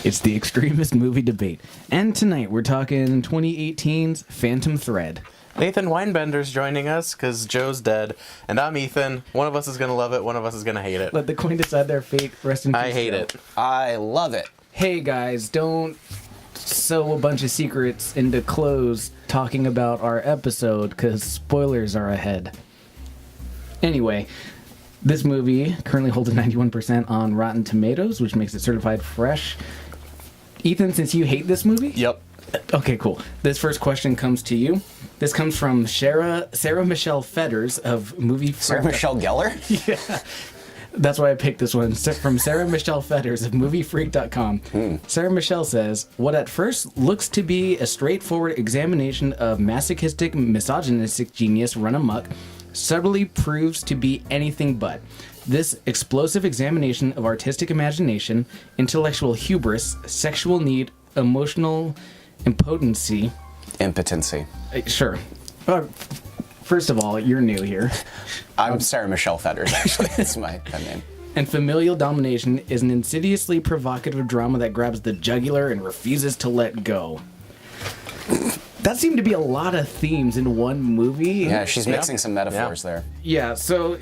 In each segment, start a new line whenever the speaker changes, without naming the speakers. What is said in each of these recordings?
It's the Extremist movie debate. And tonight we're talking 2018's Phantom Thread.
Nathan Weinbender's joining us because Joe's dead, and I'm Ethan. One of us is going to love it, one of us is going to hate it.
Let the coin decide their fate. Rest in peace.
I hate
Joe.
it.
I love it.
Hey guys, don't sew a bunch of secrets into clothes talking about our episode because spoilers are ahead. Anyway, this movie currently holds a 91% on Rotten Tomatoes, which makes it certified fresh. Ethan, since you hate this movie?
Yep.
Okay, cool. This first question comes to you. This comes from Sarah Michelle Fetters of Movie
Sarah Michelle Gellar?
Yeah. That's why I picked this one. From Sarah Michelle Fetters of MovieFreak.com. Sarah Michelle says, what at first looks to be a straightforward examination of masochistic, misogynistic genius run amok subtly proves to be anything but. This explosive examination of artistic imagination, intellectual hubris, sexual need, emotional impotency.
Impotency.
Sure. First of all, you're new here.
I'm Sarah Michelle Fetters, actually. That's my name.
And familial domination is an insidiously provocative drama that grabs the jugular and refuses to let go. That seemed to be a lot of themes in one movie.
Yeah, she's mixing some metaphors there.
Yeah, so,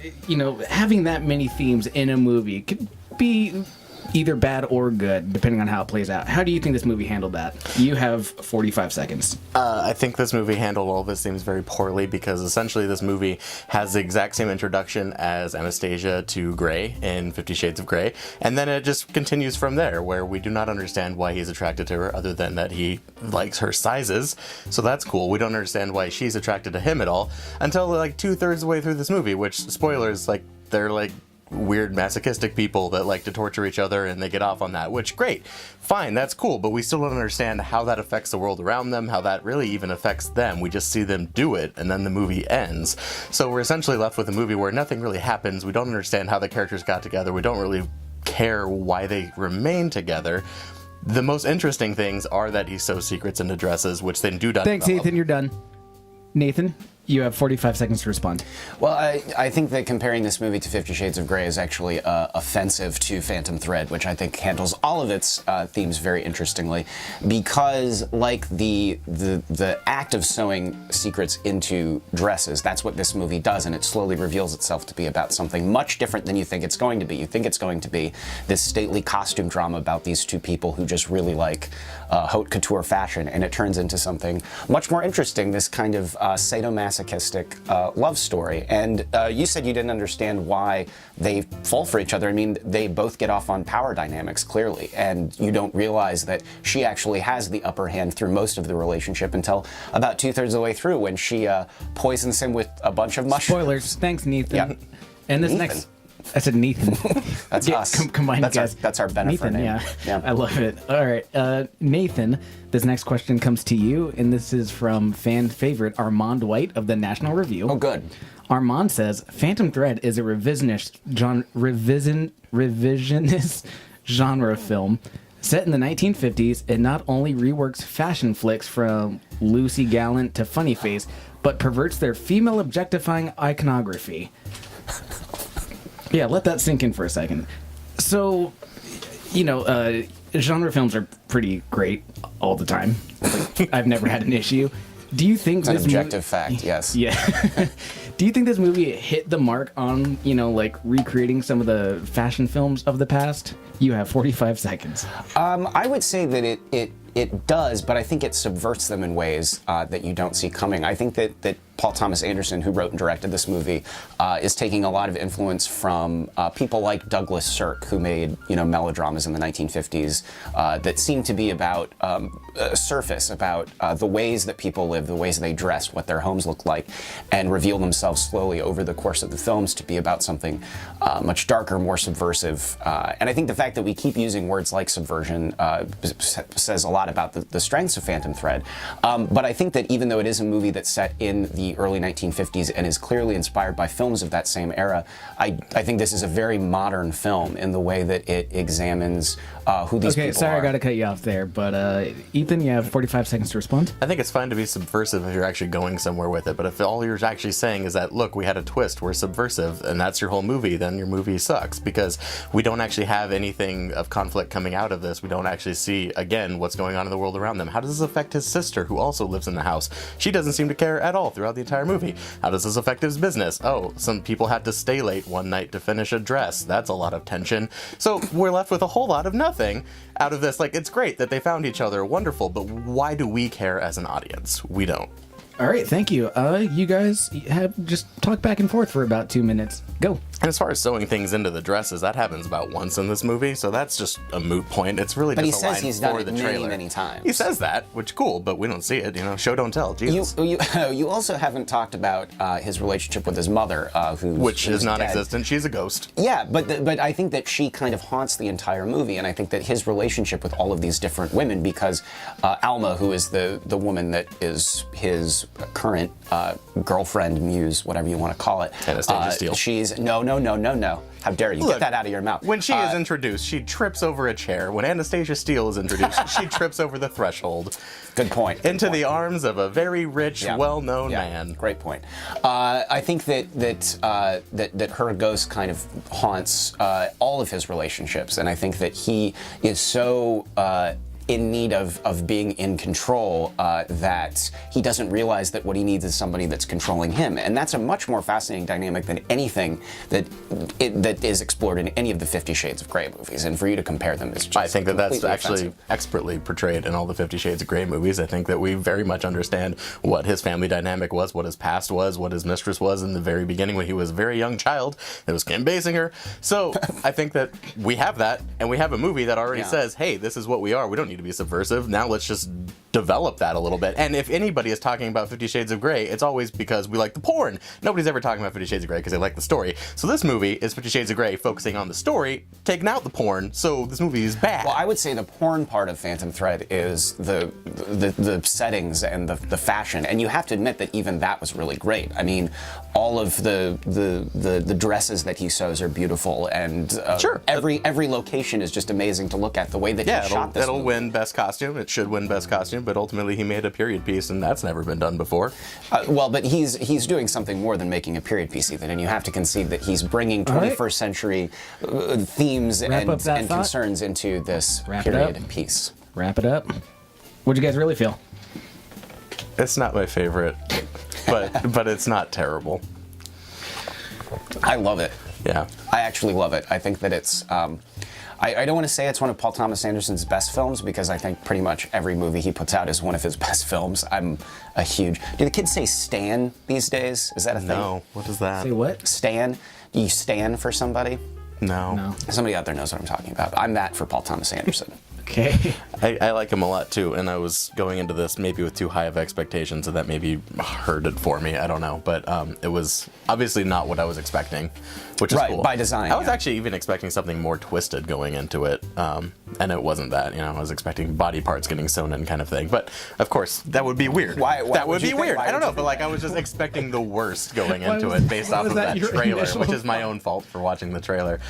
having that many themes in a movie could be either bad or good, depending on how it plays out. How do you think this movie handled that? You have 45 seconds.
I think this movie handled all of its themes very poorly because essentially this movie has the exact same introduction as Anastasia to Grey in 50 Shades of Grey, and then it just continues from there, where we do not understand why he's attracted to her other than that he likes her sizes, so that's cool. We don't understand why she's attracted to him at all until like 2/3 of the way through this movie, which, spoilers, they're weird masochistic people that like to torture each other and they get off on that, which great, fine, that's cool, but we still don't understand how that affects the world around them, how that really even affects them. We just see them do it and then the movie ends. So we're essentially left with a movie where nothing really happens. We don't understand how the characters got together. We don't really care why they remain together. The most interesting things are that he sews secrets into dresses, which then do not
Thanks,
develop.
Ethan, you're done. Nathan, you have 45 seconds to respond.
Well, I think that comparing this movie to 50 Shades of Grey is actually offensive to Phantom Thread, which I think handles all of its themes very interestingly, because like the act of sewing secrets into dresses, that's what this movie does, and it slowly reveals itself to be about something much different than you think it's going to be. You think it's going to be this stately costume drama about these two people who just really like haute couture fashion, and it turns into something much more interesting, this kind of sadomasochistic love story. And you said you didn't understand why they fall for each other. I mean, they both get off on power dynamics, clearly, and you don't realize that she actually has the upper hand through most of the relationship until about 2/3 of the way through, when she poisons him with a bunch of mushrooms.
Spoilers. Thanks, Nathan.
Yeah.
And this
Nathan.
next... I said Nathan.
That's us.
Combine
that's
guys.
That's our benefit
Nathan,
name.
yeah. I love it. All right. Nathan, this next question comes to you, and this is from fan favorite Armand White of the National Review.
Oh, good.
Armand says, Phantom Thread is a revisionist genre film. Set in the 1950s, it not only reworks fashion flicks from Lucy Gallant to Funny Face, but perverts their female objectifying iconography. Yeah, let that sink in for a second. So, genre films are pretty great all the time. I've never had an issue. Do you think
It's an objective fact, yes.
Yeah. Do you think this movie hit the mark on, recreating some of the fashion films of the past? You have 45 seconds.
I would say that it does, but I think it subverts them in ways that you don't see coming. I think that Paul Thomas Anderson, who wrote and directed this movie, is taking a lot of influence from people like Douglas Sirk, who made melodramas in the 1950s that seemed to be about surface, about the ways that people live, the ways they dressed, what their homes look like, and reveal themselves themselves slowly over the course of the films to be about something much darker, more subversive. And I think the fact that we keep using words like subversion says a lot about the strengths of Phantom Thread. But I think that even though it is a movie that's set in the early 1950s and is clearly inspired by films of that same era, I think this is a very modern film in the way that it examines who these people are.
Okay, sorry, I got to cut you off there, but Ethan, you have 45 seconds to respond.
I think it's fine to be subversive if you're actually going somewhere with it, but if all you're actually saying is that, look, we had a twist, we're subversive, and that's your whole movie, then your movie sucks, because we don't actually have anything of conflict coming out of this. We don't actually see, again, what's going on in the world around them. How does this affect his sister, who also lives in the house? She doesn't seem to care at all throughout the entire movie. How does this affect his business? Oh, some people had to stay late one night to finish a dress. That's a lot of tension. So we're left with a whole lot of nothing out of this. Like, it's great that they found each other, wonderful, but why do we care as an audience? We don't.
All right, thank you. You guys have just talk back and forth for about 2 minutes. Go.
And as far as sewing things into the dresses, that happens about once in this movie, so that's just a moot point. It's really
But
just
he
a
says
line
he's done
for
it
the
many,
trailer.
many times.
He says that, which cool, but we don't see it. Show don't tell. Jesus.
You also haven't talked about his relationship with his mother,
Which is
dead.
non-existent. She's a ghost.
Yeah, but I think that she kind of haunts the entire movie, and I think that his relationship with all of these different women, because Alma, who is the woman that is his current girlfriend, muse, whatever you want to call it.
Anastasia Steele.
She's no. How dare you?
Look,
get that out of your mouth.
When she is introduced, she trips over a chair. When Anastasia Steele is introduced, she trips over the threshold.
Good point.
Into the arms of a very rich, well-known man.
Great point. I think that her ghost kind of haunts all of his relationships, and I think that he is so in need of being in control that he doesn't realize that what he needs is somebody that's controlling him, and that's a much more fascinating dynamic than anything that is explored in any of the 50 Shades of Grey movies. And for you to compare them is just
I think that's
completely
actually
offensive.
expertly portrayed in all the 50 Shades of Grey movies. I think that we very much understand what his family dynamic was, what his past was, what his mistress was in the very beginning when he was a very young child. It was Kim Basinger. So I think that we have that, and we have a movie that already says, hey, this is what we are. We don't need to be subversive. Now let's just develop that a little bit. And if anybody is talking about 50 Shades of Grey, it's always because we like the porn. Nobody's ever talking about 50 Shades of Grey because they like the story. So this movie is 50 Shades of Grey focusing on the story, taking out the porn, so this movie is bad.
Well, I would say the porn part of Phantom Thread is the settings and the fashion, and you have to admit that even that was really great. I mean, all of the dresses that he sews are beautiful, and
Sure.
every location is just amazing to look at. The way that he shot this
it'll
movie.
win Best Costume. It should win Best Costume, but ultimately he made a period piece, and that's never been done before.
Well, but he's doing something more than making a period piece, Ethan, and you have to concede that he's bringing 21st century themes and
thought.
concerns into this
Wrap it
period
up.
piece.
Wrap it up. What'd you guys really feel?
It's not my favorite, but it's not terrible.
I love it.
Yeah.
I actually love it. I think that it's. I don't want to say it's one of Paul Thomas Anderson's best films because I think pretty much every movie he puts out is one of his best films. I'm a huge. Do the kids say stan these days? Is that a thing?
No. What is that?
Say what?
Stan? Do you stan for somebody?
No.
Somebody out there knows what I'm talking about. I'm that for Paul Thomas Anderson.
Okay.
I like him a lot too, and I was going into this maybe with too high of expectations, and that maybe hurt it for me. I don't know, but it was obviously not what I was expecting, which is
Right,
cool.
by design,
I was
yeah.
actually even expecting something more twisted going into it, and it wasn't that. I was expecting body parts getting sewn in kind of thing, but of course that would be weird.
Why
that would
would you
be
think-
weird.
why
I don't
would
know,
you
but
think
like I was just expecting the worst going
Why
into
was-
it based
why
off
was
of
that
that
your
trailer,
initial
which is my
thought?
own fault for watching the trailer.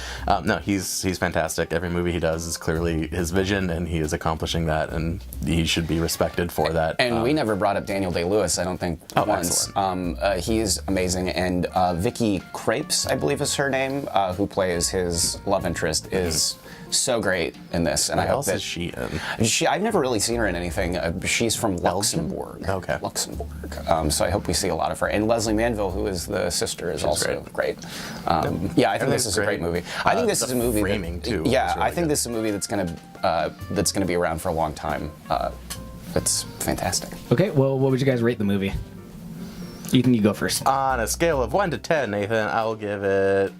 No, he's fantastic. Every movie he does is clearly his vision, and he is accomplishing that, and he should be respected for that.
And we never brought up Daniel Day-Lewis, I don't think, once. He is amazing, and Vicky Krieps, I believe is her name, who plays his love interest, is so great in this. And
What
I hope
else
that
is she in?
I've never really seen her in anything. She's from Luxembourg.
Okay.
Luxembourg. So I hope we see a lot of her. And Leslie Manville, who is the sister, is also great. Yeah, I think this is a great movie. I think this is a movie
framing,
that,
too,
yeah,
is really
I think
good.
this is a movie that's gonna be around for a long time. It's fantastic.
Okay, well, what would you guys rate the movie? Ethan, you go first.
On a scale of 1 to 10, Nathan, I'll give it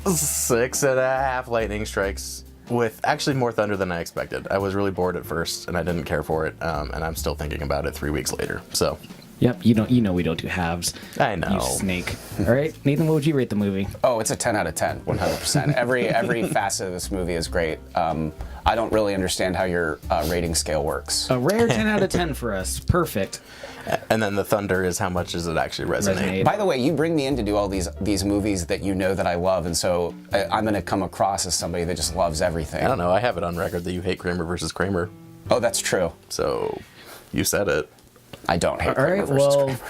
6.5 lightning strikes, with actually more thunder than I expected. I was really bored at first, and I didn't care for it, and I'm still thinking about it 3 weeks later. So
Yep, you know we don't do halves.
I know.
You snake. All right, Nathan, what would you rate the movie?
Oh, it's a 10 out of 10, 100%. Every facet of this movie is great. I don't really understand how your rating scale works.
A rare 10 out of 10 for us. Perfect.
And then the thunder is how much does it actually resonate?
By the way, you bring me in to do all these movies that you know that I love, and so I'm going to come across as somebody that just loves everything.
I don't know. I have it on record that you hate Kramer versus Kramer.
Oh, that's true.
So you said it.
I don't hate
All
Kramer
right,
versus
well,
Kramer.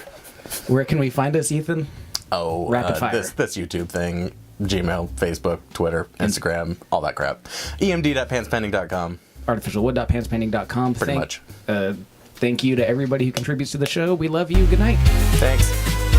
where can we find us, Ethan?
Oh,
Rapid fire.
This YouTube thing, Gmail, Facebook, Twitter, Instagram, all that crap. emd.pantspending.com.
Artificialwood.pantspending.com.
Pretty much.
Thank you to everybody who contributes to the show. We love you. Good night.
Thanks.